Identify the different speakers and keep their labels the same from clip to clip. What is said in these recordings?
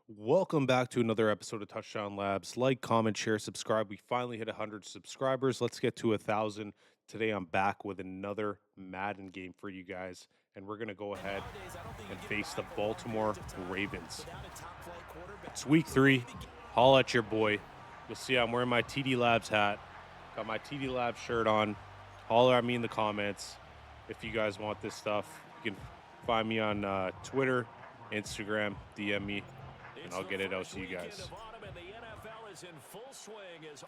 Speaker 1: Welcome back to another episode of Touchdown Labs. Like, comment, share, subscribe. We finally hit 100 subscribers. Let's get to 1,000. Today, I'm back with another Madden game for you guys, and we're going to go ahead and face the Baltimore Ravens. It's week 3. Holla at your boy. You'll see I'm wearing my TD Labs hat. Got my TD Labs shirt on. Holler at me in the comments if you guys want this stuff. You can find me on Twitter, Instagram, DM me, and I'll get it out to you guys.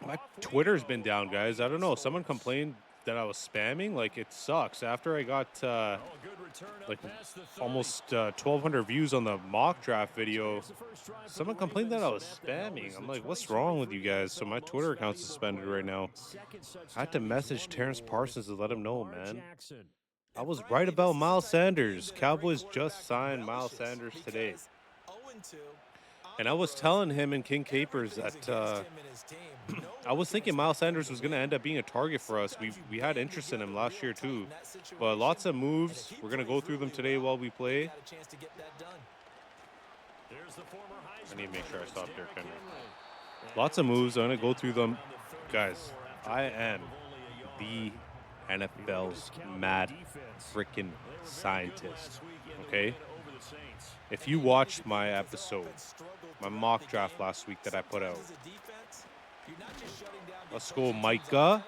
Speaker 1: My Twitter's been down, guys. I don't know. Someone complained that I was spamming. Like, it sucks. After I got like almost 1,200 views on the mock draft video, someone complained that I was spamming. I'm like, what's wrong with you guys? So my Twitter account's suspended right now. I had to message Terrence Parsons to let him know, man. I was right about Miles Sanders. Cowboys just signed Miles Sanders today. And I was telling him and King Capers that I was thinking Miles Sanders was going to end up being a target for us. We had interest in him last year too. But lots of moves. We're going to go through them today while we play. I need to make sure I stop Derrick Henry. Lots of moves. I'm going to go through them. Guys, I am the NFL's mad freaking scientist. Okay? If you watched my episode, my mock draft last week that I put out, let's go Micah.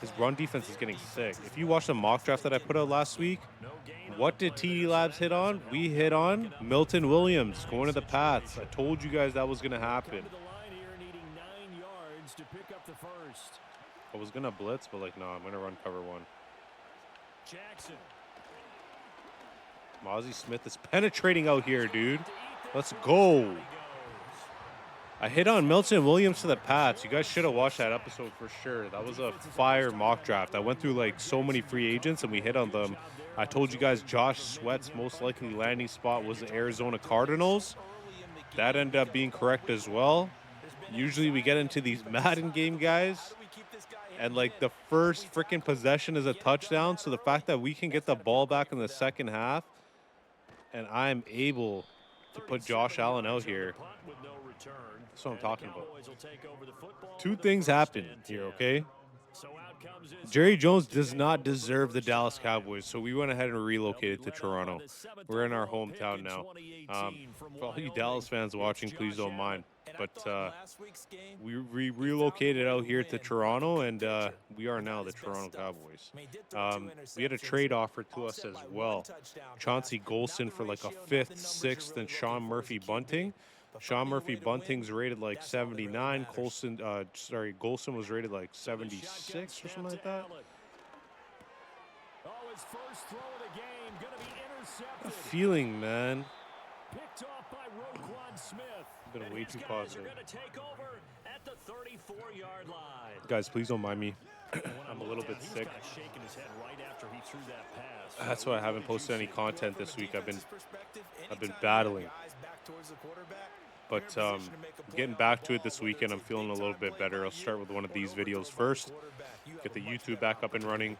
Speaker 1: His run defense is getting sick. If you watched the mock draft that I put out last week, what did TD Labs hit on? We hit on Milton Williams going to the Pats. I told you guys that was going to happen. I was going to blitz, but like, no, I'm going to run cover one. Mozzie Smith is penetrating out here, dude. Let's go. I hit on Milton Williams to the Pats. You guys should have watched that episode for sure. That was a fire mock draft. I went through like so many free agents and we hit on them. I told you guys Josh Sweat's most likely landing spot was the Arizona Cardinals. That ended up being correct as well. Usually we get into these Madden game, guys, and like the first freaking possession is a touchdown. So the fact that we can get the ball back in the second half and I'm able to put Josh Allen out here, that's what I'm talking about. Two things happen here, okay? Jerry Jones does not deserve the Dallas Cowboys, so we went ahead and relocated to Toronto. We're in our hometown now. For all you Dallas fans watching, please don't mind. But we relocated out here to Toronto, and we are now the Toronto Cowboys. We had a trade offer to us as well. Chauncey Golston for like a 5th, 6th, and Sean Murphy Bunting. Sean Murphy Bunting's rated like 79. Golston was rated like 76 or something like that. A feeling, man. Been way too positive. Guys, please don't mind me. I'm a little bit sick. That's why I haven't posted any content this week. I've been battling. But getting back to it this weekend, I'm feeling a little bit better. I'll start with one of these videos first. Get the YouTube back up and running.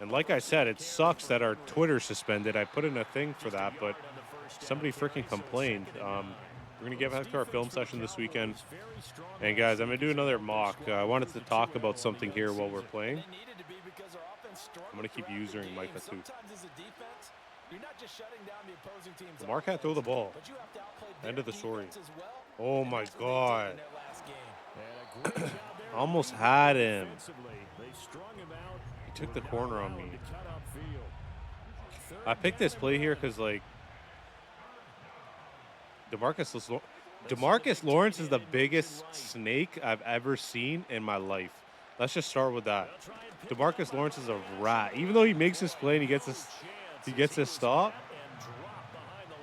Speaker 1: And like I said, it sucks that our Twitter's suspended. I put in a thing for that, but somebody freaking complained. We're going to get back to our film session this weekend. And guys, I'm going to do another mock. I wanted to talk about something here while we're playing. I'm going to keep using Micah too. Lamar can't throw the ball. End of the story. Oh my God. Almost had him. He took the corner on me. I picked this play here because, like, DeMarcus Lawrence is the biggest snake I've ever seen in my life. Let's just start with that. DeMarcus Lawrence is a rat. Even though he makes his play and he gets his stop,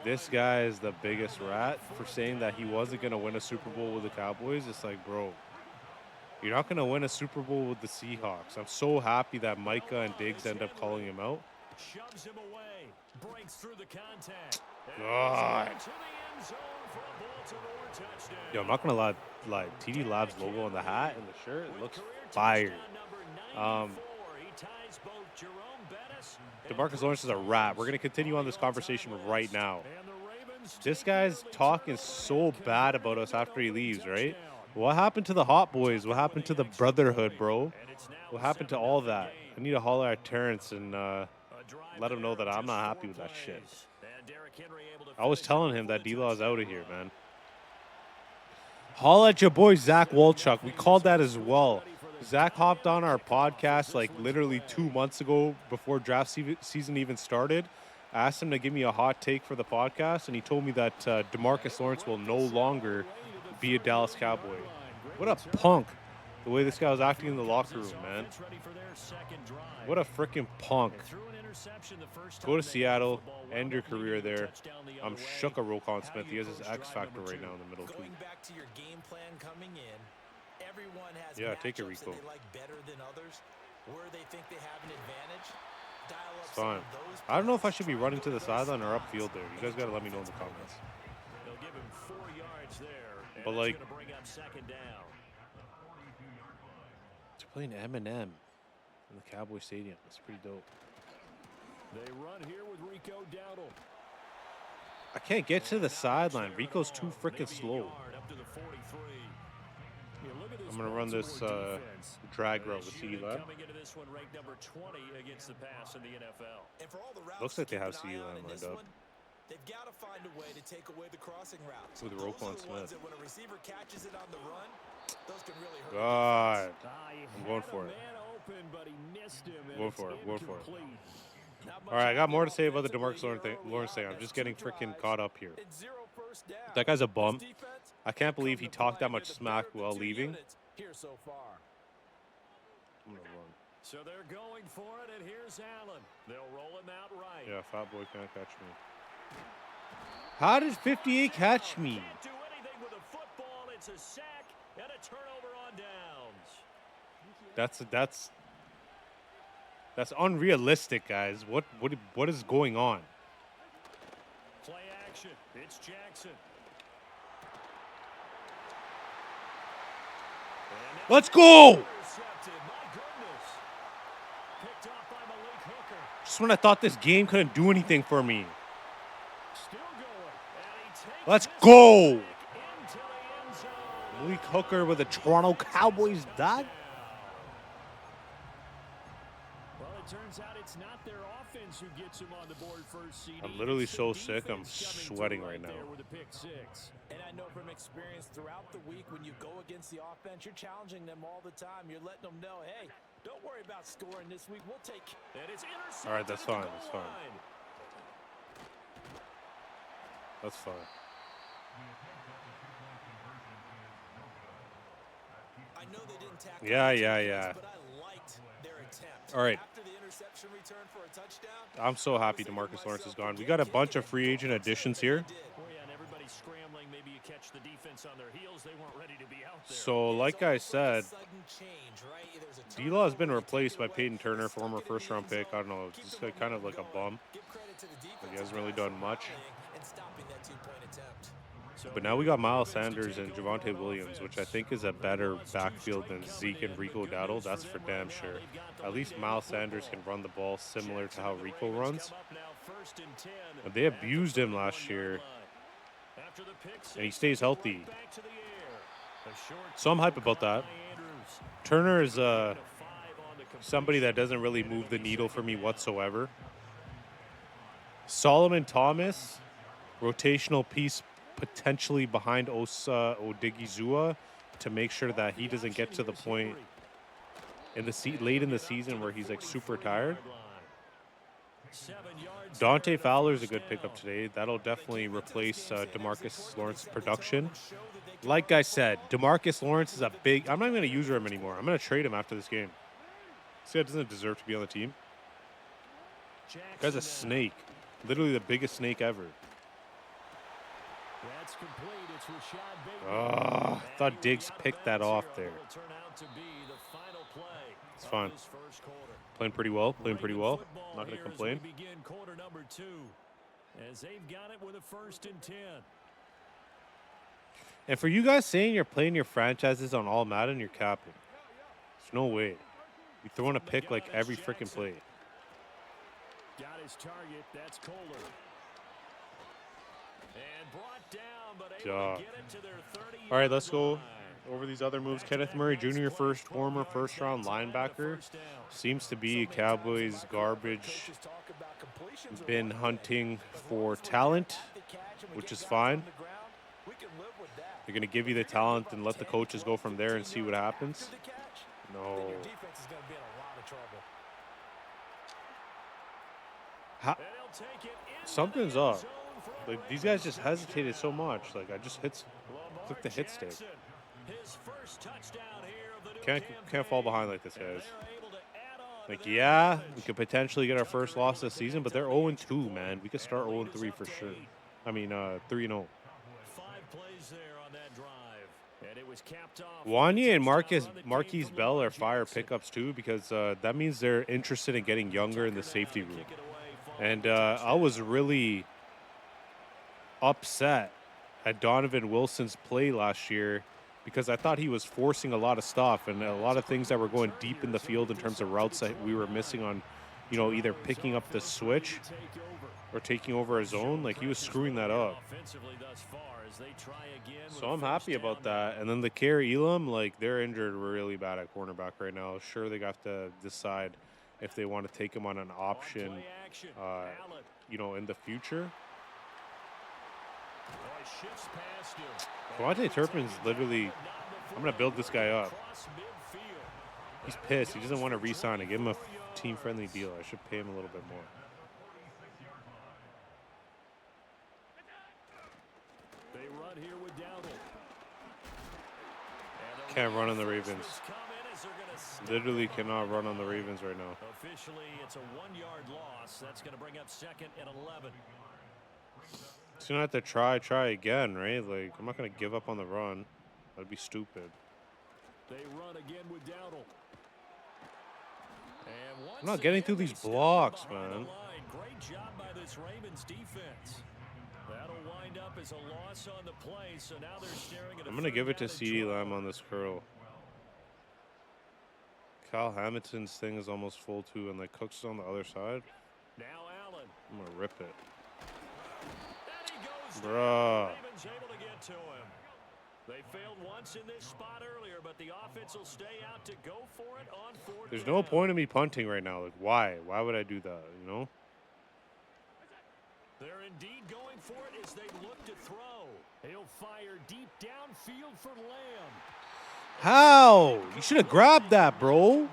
Speaker 1: this guy is the biggest rat for saying that he wasn't going to win a Super Bowl with the Cowboys. It's like, bro, you're not going to win a Super Bowl with the Seahawks. I'm so happy that Micah and Diggs end up calling him out. God. Yo, I'm not going to lie. TD Labs logo on the hat and the shirt, it looks fire. DeMarcus Lawrence is a rat. We're going to continue on this conversation right now. This guy's talking so bad about us after he leaves, right? What happened to the Hot Boys? What happened to the brotherhood, bro? What happened to all that? I need to holler at Terrence and let him know that I'm not happy with that shit. I was telling him that D-Law's out of here, man. Holla at your boy, Zach Walchuk. We called that as well. Zach hopped on our podcast like literally 2 months ago before draft season even started. I asked him to give me a hot take for the podcast, and he told me that DeMarcus Lawrence will no longer be a Dallas Cowboy. What a punk. The way this guy was acting in the locker room, man. What a freaking punk. Go to Seattle, end your career there. I'm shook at Roquan Smith. He has his X factor right now in the middle too. Yeah, take it, Rico. It's fine. I don't know if I should be running to the sideline or upfield there. You guys got to let me know in the comments. But like, they're playing Eminem in the Cowboy Stadium. That's pretty dope.
Speaker 2: They run here with Rico Dowdle.
Speaker 1: I can't get to the sideline. Rico's too freaking slow. I'm going to run this drag route with CeeDee Lamb. Looks like they have CeeDee Lamb lined up.
Speaker 3: They've got to find a way to take away the crossing routes.
Speaker 1: With Roquan Smith.
Speaker 3: When a receiver catches it on the run, those can really hurt.
Speaker 1: God. I'm going for it. Going for it. Going for it. All right, I got more to say about the DeMarcus Lawrence thing. I'm just getting freaking caught up here. That guy's a bum. I can't believe he talked that much smack while leaving. I'm gonna run.
Speaker 2: So they're going for it, and here's Allen. They'll roll him out right.
Speaker 1: Yeah, fat boy can't catch me. How did 58 catch me?
Speaker 2: Can't do anything with a football. It's a sack and a turnover on downs.
Speaker 1: That's unrealistic, guys. What is going on?
Speaker 2: Play action. It's Jackson.
Speaker 1: Let's go! Just when I thought this game couldn't do anything for me. Let's go! Malik Hooker with the Toronto Cowboys dot.
Speaker 2: Well, it turns out it's not their offense who gets him on the board first.
Speaker 1: I'm literally so sick. I'm sweating right now.
Speaker 3: And I know from experience throughout the week, when you go against the offense, you're challenging them all the time. You're letting them know, hey, don't worry about scoring this week. We'll take it.
Speaker 1: All right, that's fine. That's fine. That's fine.
Speaker 3: I know they didn't tackle
Speaker 1: Yeah.
Speaker 3: but I liked their attempt.
Speaker 1: All right.
Speaker 3: After the interception return for a touchdown,
Speaker 1: I'm so happy DeMarcus Lawrence is gone. We got a bunch of free agent additions here.
Speaker 2: Scrambling, maybe you catch the defense on their heels. They weren't ready to be out there.
Speaker 1: So, like I said, D-Law has been replaced by Peyton Turner, former first-round pick. I don't know, just like, kind of like a bum. Like, he hasn't really done much. But now we got Miles Sanders and Javonte Williams, which I think is a better backfield than Zeke and Rico Dowdle. That's for damn sure. At least Miles Sanders can run the ball similar to how Rico runs. And they abused him last year. And he stays healthy. So I'm hype about that. Turner is somebody that doesn't really move the needle for me whatsoever. Solomon Thomas, rotational piece potentially behind Osa Odigizua to make sure that he doesn't get to the point in the late in the season where he's like super tired. Dante Fowler is a good pickup today. That'll definitely replace DeMarcus Lawrence's production. Like I said, DeMarcus Lawrence is a big... I'm not going to use him anymore. I'm going to trade him after this game. This guy doesn't deserve to be on the team. This guy's a snake. Literally the biggest snake ever. I thought Diggs picked that off there. It's fine. Playing pretty well. Playing pretty well. Not going to complain.
Speaker 2: As they've got it with a 1st and 10.
Speaker 1: And for you guys saying you're playing your franchises on all Madden, you're capping. There's no way. You're throwing a pick like every freaking play.
Speaker 2: Got his target. That's Kohler.
Speaker 1: All right, let's go over these other moves. Kenneth Murray Jr., former first-round linebacker, seems to be Cowboys garbage. Been hunting for talent, which is fine. They're going to give you the talent and let the coaches go from there and see what happens. No. Something's up. Like, these guys just hesitated so much. Like, I just click the hit stick. Can't fall behind like this, guys. Like, yeah, we could potentially get our first loss this season, but they're 0-2, man. We could start 0-3 for sure. I mean, 3-0. Wanye and Marquise Bell are fire pickups too, because that means they're interested in getting younger in the safety room. And I was really upset at Donovan Wilson's play last year because I thought he was forcing a lot of stuff and a lot of things that were going deep in the field in terms of routes that we were missing on, you know, either picking up the switch or taking over a zone. Like, he was screwing that up. So I'm happy about that. And then the Kerry Elam, like, they're injured really bad at cornerback right now. Sure, they got to decide if they want to take him on an option, you know, in the future. Devontae Turpin's literally, I'm going to build this guy up. He's pissed. He doesn't want to re-sign and give him a team-friendly deal. I should pay him a little bit more. Can't run on the Ravens. Literally cannot run on the Ravens right now.
Speaker 2: Officially, it's a 1-yard loss. That's going to bring up 2nd and 11.
Speaker 1: He's going to have to try again, right? Like, I'm not going to give up on the run. That'd be stupid.
Speaker 2: They run again with Dowdle.
Speaker 1: I'm not getting through these blocks, man.
Speaker 2: Great job by this Ravens defense. That'll wind up as a loss on the play, so now they're staring at
Speaker 1: I'm going to give it to CeeDee Lamb on this curl. Kyle Hamilton's thing is almost full too, and like Cooks is on the other side.
Speaker 2: Now Allen.
Speaker 1: I'm going to rip it.
Speaker 2: And he goes
Speaker 1: Bruh.
Speaker 2: Ravens able to get to him. They failed once in this spot earlier, but the offense will stay out to go for it on 4th.
Speaker 1: There's no point in me punting right now. Like, why? Why would I do that, you know?
Speaker 2: They're indeed going for it as they look to throw. He'll fire deep downfield for Lamb.
Speaker 1: How? You should have grabbed that, bro.
Speaker 2: And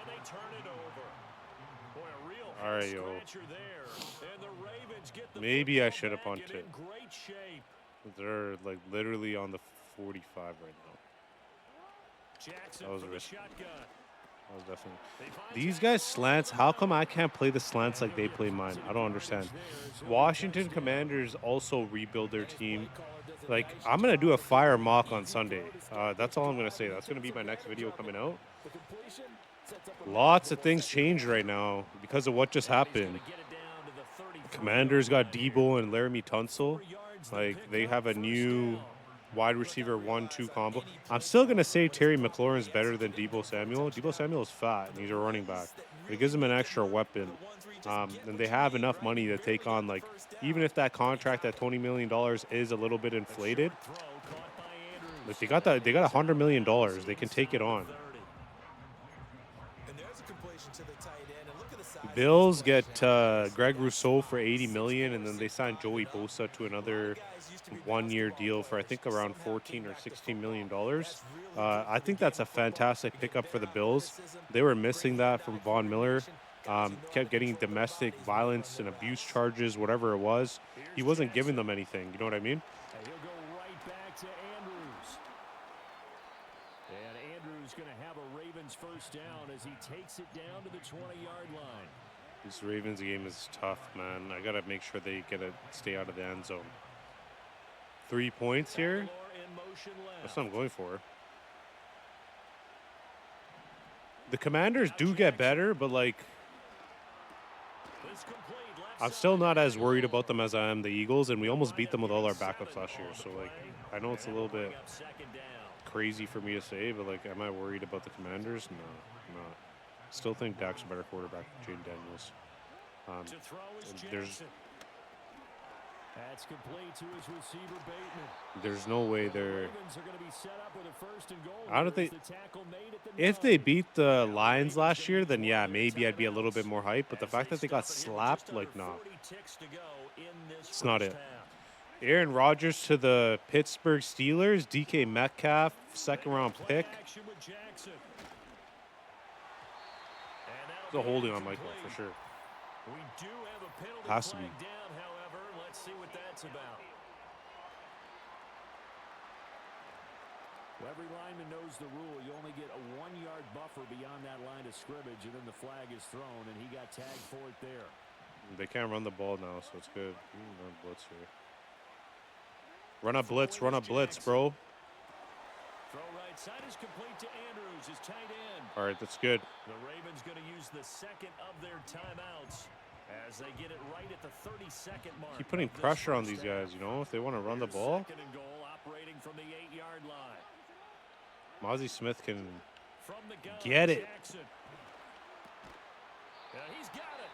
Speaker 2: they turn it over. Boy, a real
Speaker 1: All right, yo.
Speaker 2: there. And the Ravens get the
Speaker 1: Maybe I should have punted.
Speaker 2: in great shape.
Speaker 1: They're like literally on the 45 right now.
Speaker 2: Jackson
Speaker 1: That was
Speaker 2: for the
Speaker 1: risky.
Speaker 2: shotgun.
Speaker 1: That was definitely. These guys slants. How come I can't play the slants like they play mine? I don't understand. Washington Commanders also rebuild their team. Like, I'm gonna do a fire mock on Sunday. That's all I'm gonna say. That's gonna be my next video coming out. Lots of things changed right now because of what just happened. Commanders got Debo and Laramie Tunsil. Like, they have a new wide receiver 1-2 combo. I'm still going to say Terry McLaurin's better than Debo Samuel. Debo Samuel is fat, and he's a running back. It gives him an extra weapon. And they have enough money to take on, like, even if that contract at $20 million is a little bit inflated, like, they got $100 million. They can take it on. Bills get Greg Rousseau for $80 million, and then they signed Joey Bosa to another one-year deal for I think around $14 or $16 million. I think that's a fantastic pickup for the Bills. They were missing that from Von Miller. Kept getting domestic violence and abuse charges, whatever it was. He wasn't giving them anything. You know what I mean?
Speaker 2: He'll go right back to Andrews. And Andrews going to have a Ravens first down as he takes it down to the 20-yard line.
Speaker 1: This Ravens game is tough, man. I got to make sure they stay out of the end zone. 3 points here? That's what I'm going for. The Commanders do get better, but, like, I'm still not as worried about them as I am the Eagles, and we almost beat them with all our backups last year. So, like, I know it's a little bit crazy for me to say, but, like, am I worried about the Commanders? No, I'm not. Still think Dak's a better quarterback than Jane Daniels.
Speaker 2: That's complete to his receiver Bateman.
Speaker 1: There's no way they're.
Speaker 2: Ravens are going to be set up with a 1st and goal.
Speaker 1: I don't think.
Speaker 2: The tackle made at the
Speaker 1: If they
Speaker 2: 9.
Speaker 1: beat the Lions last year, then yeah, maybe I'd be a little bit more hyped. But the fact that they got slapped, like, nah. It's not it. Aaron Rodgers to the Pittsburgh Steelers. DK Metcalf, 2nd-round pick. It's a holding on Michael for sure.
Speaker 2: We do have a penalty
Speaker 1: Has to be.
Speaker 2: flag down, however. Let's see what that's about. Well, every lineman knows the rule. You only get a 1-yard buffer beyond that line of scrimmage, and then the flag is thrown, and he got tagged for it there.
Speaker 1: They can't run the ball now, so it's good. Run blitz here. Run a blitz, bro.
Speaker 2: Throw right side is complete to Andrews, his tight end.
Speaker 1: All right, that's good.
Speaker 2: The Ravens going to use the 2nd of their timeouts as they get it right at the 32nd mark.
Speaker 1: Keep putting pressure on these guys, you know, if they want to run the ball.
Speaker 2: 2nd and goal, operating from the 8-yard line.
Speaker 1: Mozzie Smith can
Speaker 2: From the gun,
Speaker 1: get it.
Speaker 2: Jackson. He's got it.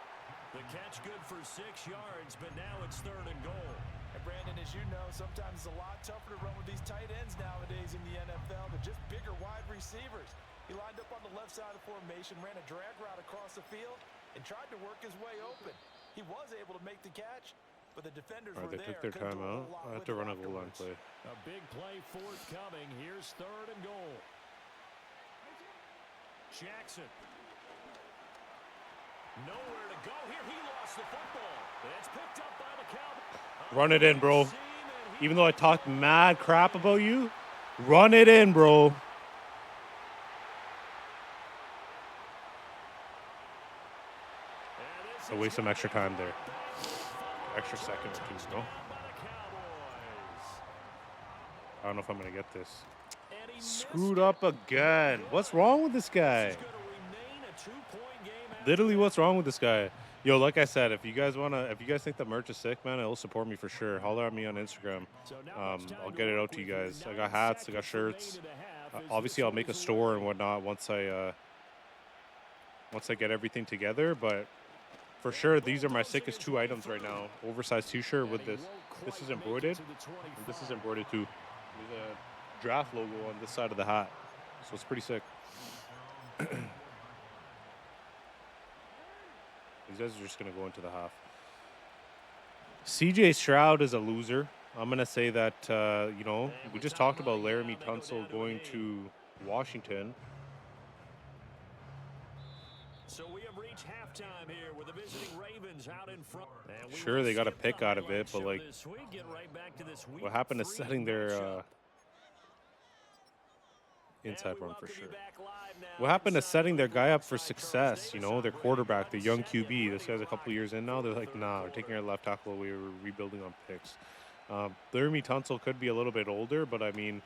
Speaker 2: The catch good for 6 yards, but now it's 3rd and goal.
Speaker 3: And Brandon, as you know, sometimes it's a lot tougher to run with these tight ends nowadays in the NFL. They're just bigger wide receivers. He lined up on the left side of the formation, ran a drag route across the field, and tried to work his way open. He was able to make the catch, but the defenders were
Speaker 1: They
Speaker 3: there.
Speaker 1: took their
Speaker 3: Couldn't do a
Speaker 1: timeout.
Speaker 3: whole lot
Speaker 1: I have
Speaker 3: with
Speaker 1: to
Speaker 3: it
Speaker 1: run a goal line
Speaker 3: afterwards.
Speaker 1: play.
Speaker 2: A big play forthcoming. Here's 3rd and goal. Jackson. Nowhere to go here. He lost the football. It's picked up by the Cowboys.
Speaker 1: Run it in, bro. Even though I talked mad crap about you, run it in, bro. So waste some extra time there. Extra second or two, no? I don't know if I'm going to get this. Screwed up again. What's wrong with this guy? Literally, what's wrong with this guy? Yo, like I said, if you guys think the merch is sick, man, it'll support me for sure. Holler at me on Instagram. I'll get it out to you guys. I got hats, I got shirts. Obviously, I'll make a store and whatnot once I get everything together. But for sure, these are my sickest 2 items right now. Oversized T-shirt with this. This is embroidered, and this is embroidered too. There's a draft logo on this side of the hat, so it's pretty sick. These guys are just going to go into the half. CJ Stroud is a loser. I'm going to say that, you know, we just talked about Laramie Tunsil going to Washington.
Speaker 2: So we have reached halftime here with the visiting Ravens out in front.
Speaker 1: Sure, they got a pick out of it, but, like, what happened to setting their inside run for sure? What happened to setting their guy up for success? You know, their quarterback, the young QB. This guy's a couple years in now. They're like, nah, we're taking our left tackle away. We're rebuilding on picks. Laramie Tunsil could be a little bit older, but I mean,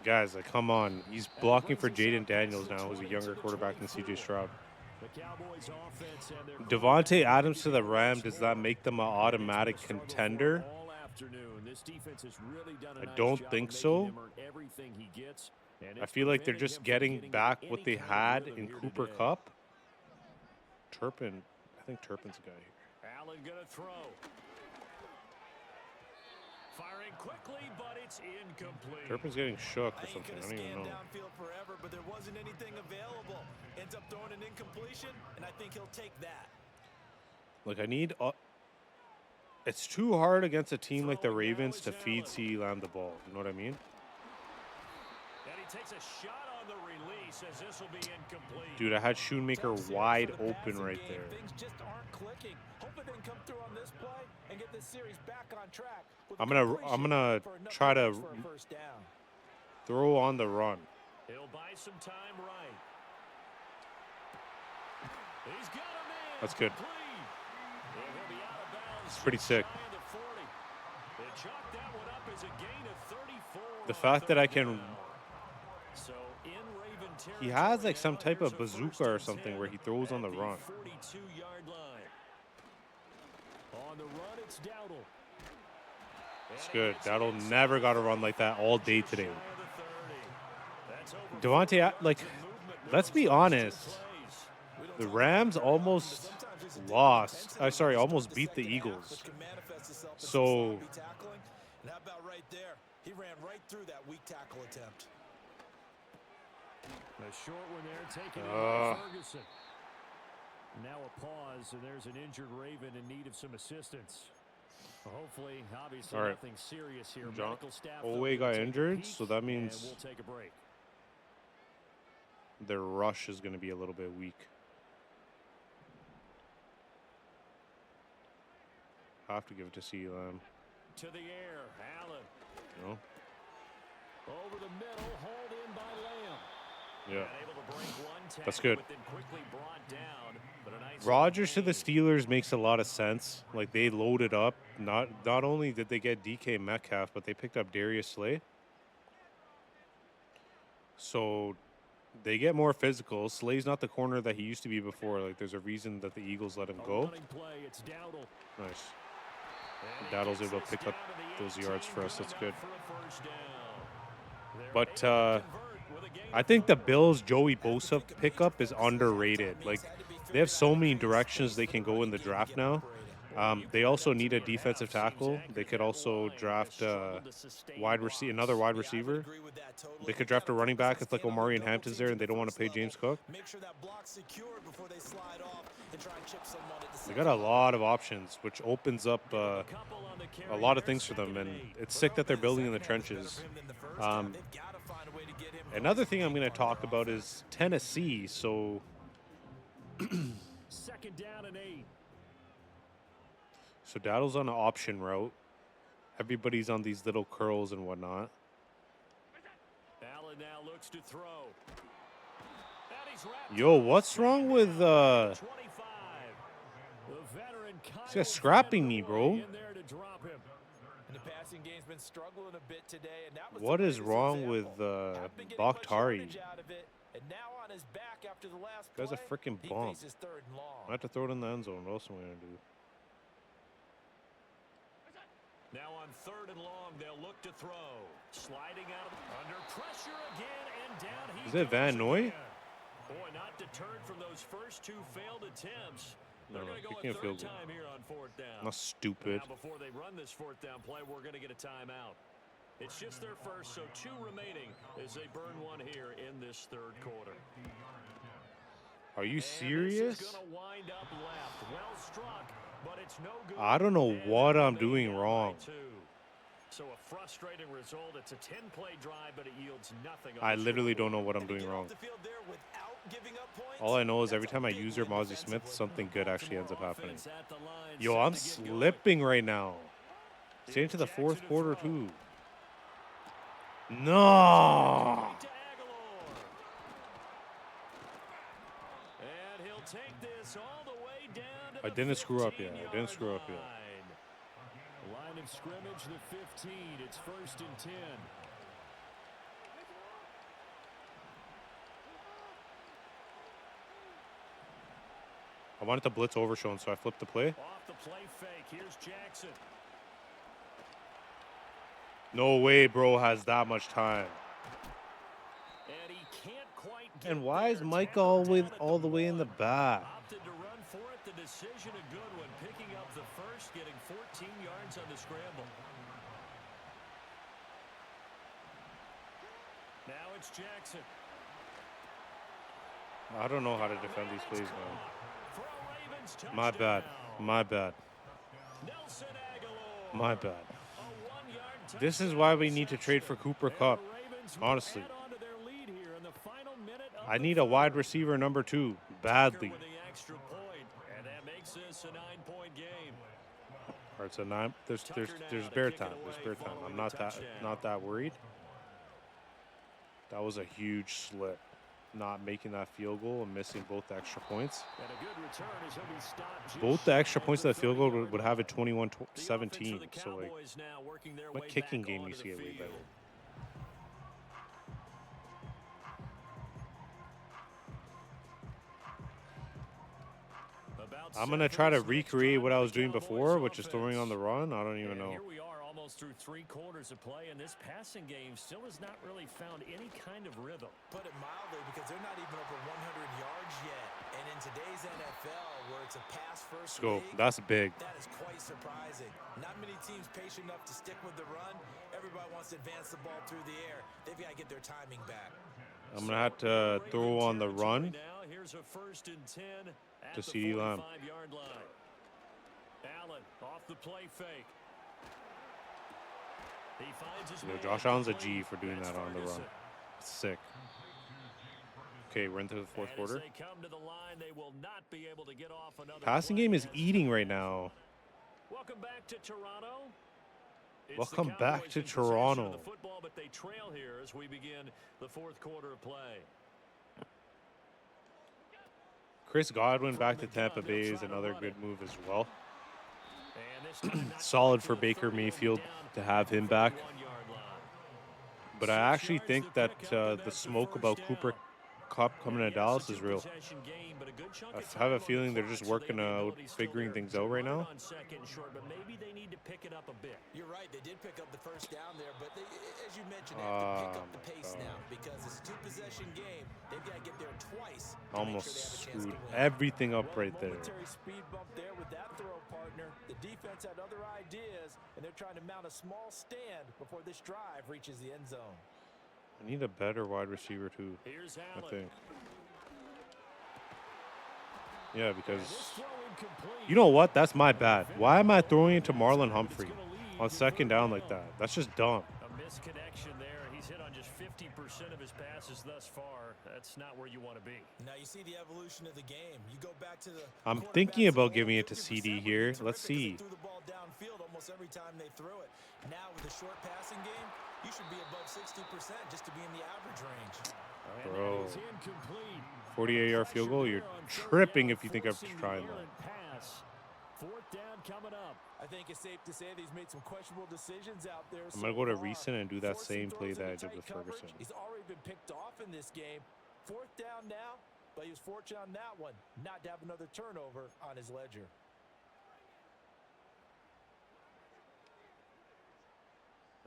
Speaker 1: guys, like, come on. He's blocking for Jaden Daniels now, who's a younger quarterback than CJ Stroud. Devontae Adams to the Rams, does that make them an automatic contender? I don't think so. I feel like they're just getting back what they had in Cooper Kupp. Turpin, I think Turpin's the guy here.
Speaker 2: Allen gonna throw. Firing quickly, but it's incomplete.
Speaker 1: Turpin's getting shook or something. I don't even know.
Speaker 3: Downfield forever, but there wasn't anything available. Ends up throwing an incompletion, and I think he'll take that.
Speaker 1: Like, I need. It's too hard against a team like the Ravens to feed CeeDee Lamb the ball. You know what I mean?
Speaker 2: And he takes a shot on the release as this will be incomplete.
Speaker 1: Dude, I had Shoemaker wide open right there.
Speaker 3: Things just aren't clicking. Hope it didn't come through on this play and get this series back on track.
Speaker 1: I'm gonna try to throw on the run.
Speaker 2: He'll buy some time right. He's got a man.
Speaker 1: That's good.
Speaker 2: He'll be out of bounds.
Speaker 1: It's pretty sick.
Speaker 2: They chalked that one up as a gain of 34.
Speaker 1: The fact that I can.
Speaker 2: So in Raven
Speaker 1: He has like some type of bazooka or something where he throws on the run.
Speaker 2: 42-yard line. On the run, it's Dowdle.
Speaker 1: It's good. That'll never got to run like that all day today. Devontae, like, let's be honest. The Rams almost lost. Almost beat the Eagles. So
Speaker 3: tackling. And how about right there? He ran right through that weak tackle attempt.
Speaker 2: A short one there, taken in by Ferguson. Now a pause, and there's an injured Raven in need of some assistance. Hopefully, obviously,
Speaker 1: all right.
Speaker 2: nothing serious here.
Speaker 1: John
Speaker 2: Medical staff
Speaker 1: Owe got injured, so that means
Speaker 2: we'll take a break.
Speaker 1: their rush is going to be a little bit weak. Have to give it to C-Lam.
Speaker 2: To the air, Allen.
Speaker 1: No.
Speaker 2: Over the middle, hauled in by Lamb.
Speaker 1: Yeah.
Speaker 2: Able to break one tackle,
Speaker 1: That's good.
Speaker 2: but then quickly brought down, but a nice
Speaker 1: Rodgers to the Steelers makes a lot of sense. Like, they loaded up. Not only did they get DK Metcalf, but they picked up Darius Slay. So they get more physical. Slay's not the corner that he used to be before. Like, there's a reason that the Eagles let him go.
Speaker 2: play, it's Dowdle.
Speaker 1: Nice. Dowdle's able to pick up those yards for us. That's good. But I think the Bills' Joey Bosa pickup is underrated. Like, they have so many directions they can go in the draft now. They also need a defensive tackle. They could also draft another wide receiver. They could draft a running back if like Omari and Hampton's there and they don't want to pay James Cook. They got a lot of options, which opens up a lot of things for them. And it's sick that they're building in the trenches. Another thing I'm going to talk about is Tennessee. So
Speaker 2: second down and 8.
Speaker 1: So Daddle's on an option route. Everybody's on these little curls and whatnot.
Speaker 2: Allen now looks to throw.
Speaker 1: Yo, what's wrong with this guy's scrapping me, bro? What is wrong with Bakhtari? This guy's a freaking bomb. I have to throw it in the end zone. What else am I gonna do?
Speaker 2: Now on 3rd and long, they'll look to throw. Sliding out under pressure again and down he
Speaker 1: Is it Van Noy?
Speaker 2: Boy, not deterred from those first 2 failed attempts.
Speaker 1: No,
Speaker 2: They're going to go
Speaker 1: he
Speaker 2: a
Speaker 1: can't
Speaker 2: 3rd
Speaker 1: field
Speaker 2: time here on 4th down.
Speaker 1: Not stupid.
Speaker 2: Now before they run this 4th down play, we're going to get a timeout. It's just their first, so 2 remaining as they burn one here in this 3rd quarter.
Speaker 1: Are you serious?
Speaker 2: This is gonna wind up left. Well struck, but it's no good.
Speaker 1: I don't know what I'm doing wrong.
Speaker 2: So a frustrating result. It's a 10-play drive, but it yields nothing.
Speaker 1: I literally don't know what I'm doing wrong. All I know is every time I use her Mozzie Smith, something good actually ends up happening. Yo, I'm slipping right now. Stay into the 4th quarter too. No.
Speaker 2: And he'll take this all the way down to
Speaker 1: I didn't screw up yet. I didn't screw up yet.
Speaker 2: Line of scrimmage, the 15. It's 1st and 10.
Speaker 1: I wanted to blitz overshown, so I flipped the play.
Speaker 2: Off the play fake. Here's Jackson.
Speaker 1: No way, bro, has that much time.
Speaker 2: And he can't quite get
Speaker 1: And why is
Speaker 2: there.
Speaker 1: Mike
Speaker 2: Tackled
Speaker 1: all
Speaker 2: down
Speaker 1: the way in the back?
Speaker 2: Opted to run for it. The decision a good one. Picking up the first, getting 14 yards on the scramble. Now it's Jackson.
Speaker 1: I don't know how to defend these plays, man.
Speaker 2: For a Ravens touchdown.
Speaker 1: My bad. My bad.
Speaker 2: Nelson Aguilar.
Speaker 1: My bad.
Speaker 2: A 1-yard
Speaker 1: This is why we need to trade for Cooper Kupp. Honestly. I need a wide receiver number 2 badly.
Speaker 2: With the extra point, and that makes this a 9-point game.
Speaker 1: All right, so 9. There's bear time. There's bear time. I'm not that worried. That was a huge slip. Not making that field goal and missing both the extra points.
Speaker 2: And a good return as he'll be stopped.
Speaker 1: Both the extra points of the field goal would have it 21-17. So like, my kicking game needs to get way better. I'm gonna try to recreate what I was doing before, which is throwing on the run. I don't even know.
Speaker 2: almost through 3 quarters of play, and this passing game still has not really found any kind of rhythm.
Speaker 3: Put it mildly, because they're not even over 100 yards yet. And in today's NFL, where it's a pass-first
Speaker 1: Let's go.
Speaker 3: league,
Speaker 1: That's big.
Speaker 3: that is quite surprising. Not many teams patient enough to stick with the run. Everybody wants to advance the ball through the air. They've got to get their timing back.
Speaker 1: I'm going to have to throw on the run
Speaker 2: Now, here's a 1st and 10 at
Speaker 1: to
Speaker 2: the
Speaker 1: CeeDee Lamb.
Speaker 2: 45-yard line. Allen off the play fake. He finds his man
Speaker 1: Josh Allen's a G
Speaker 2: complete.
Speaker 1: for doing
Speaker 2: That's
Speaker 1: that on the run.
Speaker 2: Ferguson.
Speaker 1: Sick. Okay, we're into the fourth
Speaker 2: And
Speaker 1: quarter.
Speaker 2: as they come to the line, they will not be able to get off another
Speaker 1: Passing
Speaker 2: play.
Speaker 1: game is eating right now.
Speaker 2: Welcome back to Toronto. It's
Speaker 1: Welcome
Speaker 2: the
Speaker 1: back
Speaker 2: Cowboys
Speaker 1: to
Speaker 2: in possession of
Speaker 1: Toronto.
Speaker 2: the football, but they trail here as we begin the 4th quarter of play.
Speaker 1: Chris Godwin back to Tampa Bay is another good move as well.
Speaker 2: And this time not
Speaker 1: Solid
Speaker 2: quite
Speaker 1: for
Speaker 2: to the
Speaker 1: Baker
Speaker 2: 30,
Speaker 1: Mayfield
Speaker 2: down
Speaker 1: to have him
Speaker 2: at the
Speaker 1: back.
Speaker 2: 41-yard line.
Speaker 1: But I actually think that the smoke about Cooper Kupp coming to Dallas is real. I have a feeling they're just working out, figuring things out right now.
Speaker 2: But maybe they need to pick it up a bit.
Speaker 3: You're right. They did pick up the first down there, but they, as you mentioned, they have to pick up the pace now because it's a 2-possession game. They've got to get there twice.
Speaker 1: Almost screwed everything up right there.
Speaker 3: Momentary speed bump there with that throw, partner. The defense had other ideas, and they're trying to mount a small stand before this drive reaches the end zone.
Speaker 1: I need a better wide receiver too,
Speaker 2: Here's
Speaker 1: I
Speaker 2: Allen.
Speaker 1: think. Yeah,
Speaker 2: And
Speaker 1: because
Speaker 2: this throw incomplete.
Speaker 1: you know what? That's my bad. Why am I throwing it to Marlon Humphrey on 2nd down like that? That's just dumb.
Speaker 2: A misconnection there. He's hit on just 50% of his passes thus far. That's not where you want to be.
Speaker 3: Now you see the evolution of the game. You go back to the
Speaker 1: I'm thinking about giving it to CD here. Let's see.
Speaker 3: Threw the ball downfield almost every time they threw it. Now with a short passing game, you should be above 60% just to be in the average range.
Speaker 2: And
Speaker 1: Bro.
Speaker 2: that is incomplete.
Speaker 1: 48-yard field goal? You're tripping if you think I'm trying that.
Speaker 2: Pass. 4th down coming up.
Speaker 3: I think it's safe to say that he's made some questionable decisions out there.
Speaker 1: I'm going to go to
Speaker 3: far.
Speaker 1: recent and do that
Speaker 3: Forcing
Speaker 1: same play
Speaker 3: throws
Speaker 1: that I
Speaker 3: into
Speaker 1: did with
Speaker 3: tight coverage.
Speaker 1: Ferguson.
Speaker 3: He's already been picked off in this game. 4th down now, but he was fortunate on that one not to have another turnover on his ledger.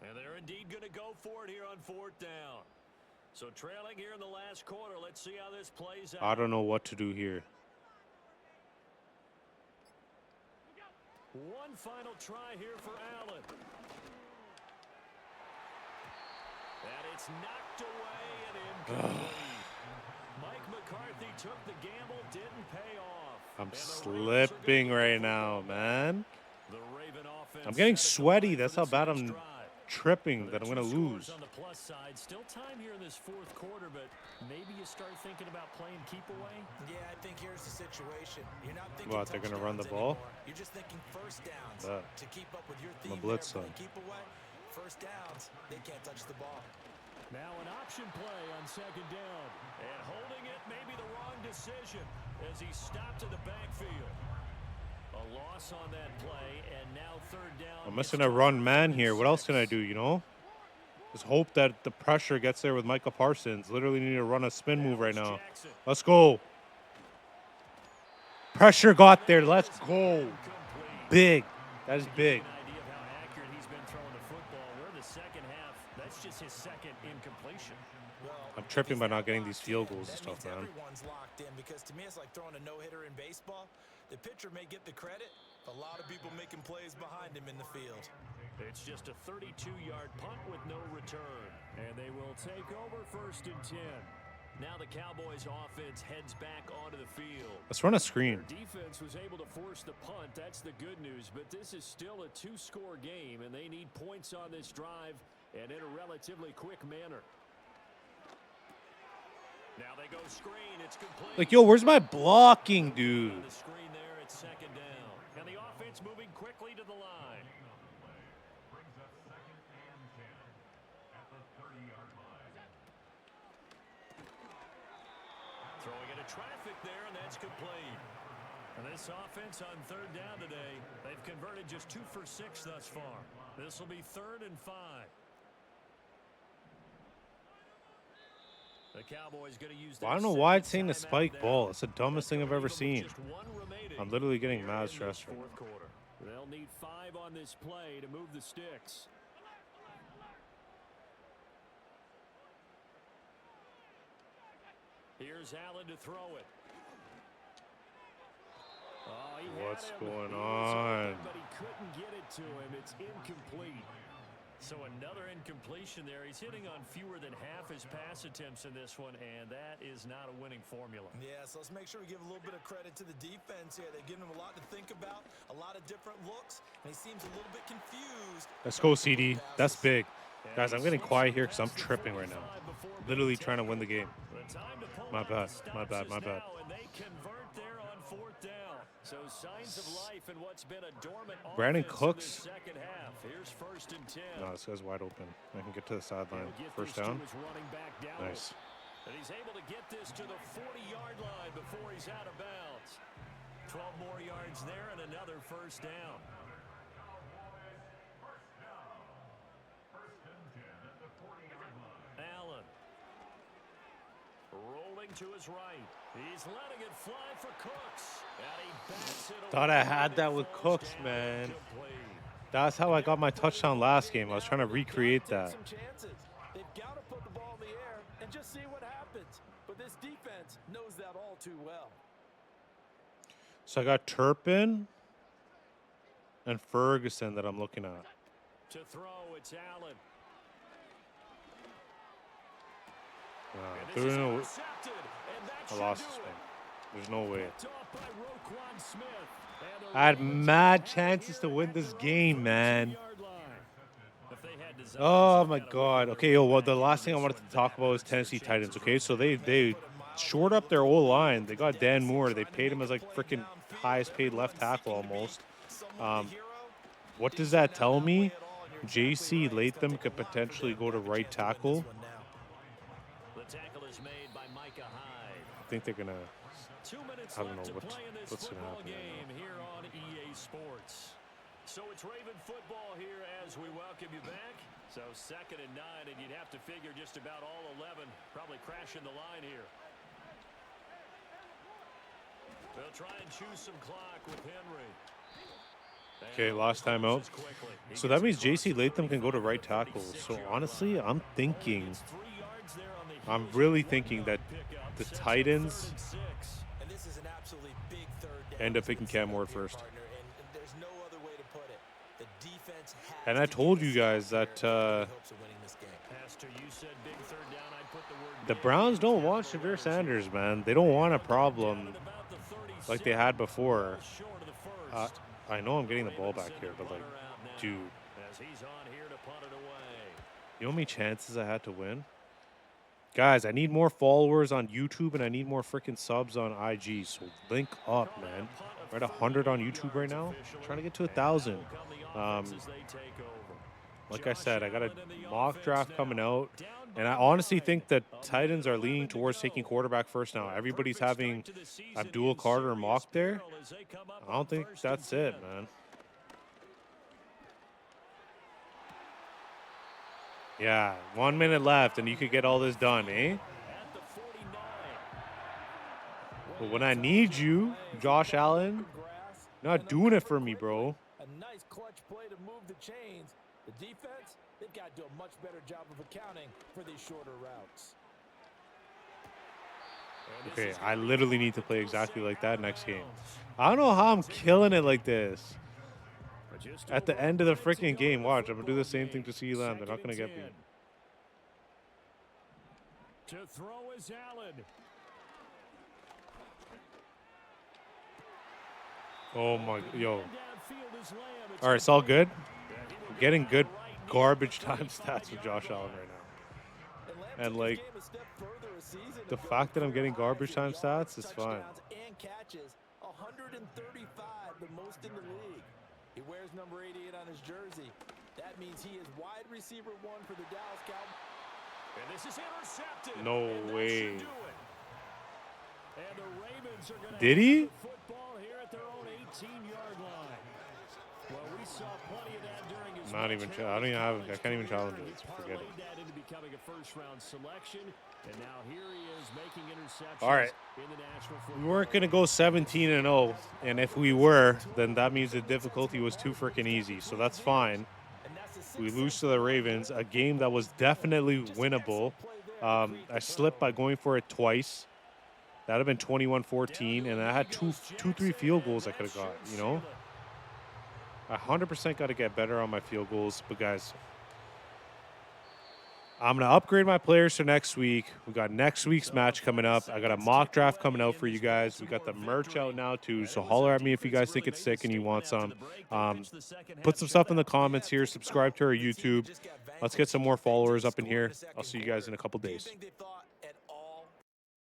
Speaker 2: And they're indeed going to go for it here on 4th down. So trailing here in the last quarter. Let's see how this plays out.
Speaker 1: I don't know what to do here.
Speaker 2: One final try here for Allen. And it's knocked away and incomplete. Mike McCarthy took the gamble, didn't pay off.
Speaker 1: I'm
Speaker 2: And the
Speaker 1: slipping right now, man.
Speaker 2: The Raven offense
Speaker 1: I'm getting
Speaker 2: set to
Speaker 1: sweaty.
Speaker 2: go
Speaker 1: That's
Speaker 2: for
Speaker 1: how
Speaker 2: this
Speaker 1: bad
Speaker 2: next
Speaker 1: I'm
Speaker 2: drive.
Speaker 1: tripping that I'm
Speaker 2: The
Speaker 1: going to
Speaker 2: two
Speaker 1: lose.
Speaker 2: scores on the plus side. Still time here in this 4th quarter, but maybe you start thinking about playing keep away.
Speaker 3: Yeah, I think here's the situation. You're not thinking
Speaker 1: What, they're gonna run the
Speaker 3: touchdowns
Speaker 1: ball?
Speaker 3: anymore. You're just thinking first downs
Speaker 1: Bet.
Speaker 3: to keep up with your
Speaker 1: I'm a
Speaker 3: theme
Speaker 1: blitz
Speaker 3: there.
Speaker 1: son.
Speaker 3: Play keep away. First downs, they can't touch the ball.
Speaker 2: Now an option play on 2nd down. And holding it may be the wrong decision as he stopped in the backfield. A loss on that play, and now 3rd down.
Speaker 1: I'm missing a run man here. What else can I do, you know? Just hope that the pressure gets there with Micah Parsons. Literally need to run a spin move right now. Let's go. Pressure got there. Let's go. Big. That is big.
Speaker 2: An idea of how accurate he's been throwing the football. We're in the 2nd half. That's just his 2nd incompletion.
Speaker 3: Well,
Speaker 1: I'm tripping by not getting these field goals and stuff, man.
Speaker 3: Everyone's locked in because to me it's like throwing a no-hitter in baseball. The pitcher may get the credit. A lot of people making plays behind him in the field.
Speaker 2: It's just a 32-yard punt with no return. And they will take over 1st and 10. Now the Cowboys offense heads back onto the field.
Speaker 1: Let's run a screen.
Speaker 2: Their defense was able to force the punt. That's the good news. But this is still a 2-score game, and they need points on this drive and in a relatively quick manner. Now they go screen. It's complete.
Speaker 1: Like, yo, where's my blocking, dude?
Speaker 2: On the screen there, it's 2nd down. And the offense moving quickly to the line. Throwing into traffic there, and that's complete. And this offense on 3rd down today, they've converted just 2 for 6 thus far. This will be 3rd and 5. The Cowboys going to use
Speaker 1: Well, I don't know why it's saying the spike ball. It's the dumbest thing I've ever seen. I'm literally getting mad stressed.
Speaker 2: 4th quarter. They'll need 5 on this play to move the sticks. Here's Allen to throw it. Oh,
Speaker 1: What's going on?
Speaker 2: But he couldn't get it to him. It's incomplete. So another incompletion there. He's hitting on fewer than half his pass attempts in this one, and that is not a winning formula.
Speaker 3: Yeah, so let's make sure we give a little bit of credit to the defense here. They've given him a lot to think about, a lot of different looks, and he seems a little bit confused.
Speaker 1: Let's go, CD. That's big. Guys, I'm getting quiet here because I'm tripping right now. Literally trying to win the game. My bad. My bad. My bad.
Speaker 2: And they convert there on 4th down. So signs of life in what's been a dormant
Speaker 1: Brandon
Speaker 2: offense
Speaker 1: Cooks.
Speaker 2: in the second half. Here's 1st and 10.
Speaker 1: No, this guy's wide open. I can get to the sideline. First down. Nice.
Speaker 2: And he's able to get this to the 40-yard line before he's out of bounds. 12 more yards there and another 1st down. Allen. Rolling to his right. He's letting it fly for Cooks. And he bats it away.
Speaker 1: Thought I had that with Cooks, man. That's how I got my touchdown last game. I was trying to recreate that.
Speaker 3: Some chances. They've got to put the ball in the air and just see what happens. But this defense knows that all too well.
Speaker 1: So I got Turpin and Ferguson that I'm looking at.
Speaker 2: To throw, it's Allen.
Speaker 1: I lost this one. There's no way. I had mad chances to win this game, man. Oh my God. Okay, yo, well, the last thing I wanted to talk about is Tennessee Titans. Okay, so they shored up their whole line. They got Dan Moore. They paid him as like freaking highest paid left tackle almost. What does that tell me? J.C. Latham could potentially go to right tackle. I think they're gonna. I don't know what's gonna happen.
Speaker 2: Here on EA Sports. So it's Raven football here as we welcome you back. So 2nd and 9, and you'd have to figure just about all 11 probably crashing the line here. They'll try and choose some clock with Henry.
Speaker 1: Okay, last time out. So that means J.C. Latham can go to right tackle. So honestly, I'm really thinking that the Titans end up picking Cam Ward first. And I told you guys that the Browns don't want Shadir Sanders, man. They don't want a problem like they had before. I know I'm getting the ball back here, but like, dude. You know how many chances I had to win? Guys, I need more followers on YouTube and I need more freaking subs on IG. So link up, man. We're at 100 on YouTube right now. I'm trying to get to 1,000. Like I said, I got a mock draft coming out. And I honestly think that Titans are leaning towards taking quarterback first now. Everybody's having Abdul Carter mock there. I don't think that's it, man. Yeah, 1 minute left, and you could get all this done, eh? But when I need you, Josh Allen, you're not doing it for me, bro.
Speaker 3: A nice clutch play to move the chains. The defense, they've got to do a much better job of accounting for these shorter routes.
Speaker 1: Okay, I literally need to play exactly like that next game. I don't know how I'm killing it like this. At the end of the freaking game, watch, I'm going to do the same thing to CeeDee Lamb. They're not going to get me.
Speaker 2: To throw is Allen.
Speaker 1: Oh my, yo. All right, it's all good. I'm getting good garbage time stats with Josh Allen right now. And like, the fact that I'm getting garbage time stats is fine.
Speaker 3: 135, the most in the league. He wears number 88 on his jersey. That means he is wide receiver 1 for the Dallas Cowboys.
Speaker 2: And this is intercepted.
Speaker 1: No way.
Speaker 2: And the Ravens are going to
Speaker 1: Did he?
Speaker 2: football here at their own 18-yard line. Well, we saw plenty of that during his
Speaker 1: Not even. I don't even have. I can't even challenge it. Forget it.
Speaker 2: that into becoming a first-round selection, and now here he is making interceptions.
Speaker 1: All right.
Speaker 2: In the National
Speaker 1: We
Speaker 2: Football
Speaker 1: weren't gonna go 17-0, and if we were, then that means the difficulty was too freaking easy. So that's fine. We lose to the Ravens, a game that was definitely winnable. I slipped by going for it twice. That would have been 21-14, and I had two, 3 field goals I could have got, you know? I 100% got to get better on my field goals. But, guys, I'm going to upgrade my players for next week. We got next week's match coming up. I got a mock draft coming out for you guys. We got the merch out now, too. So holler at me if you guys think it's sick and you want some. Put some stuff in the comments here. Subscribe to our YouTube. Let's get some more followers up in here. I'll see you guys in a couple days.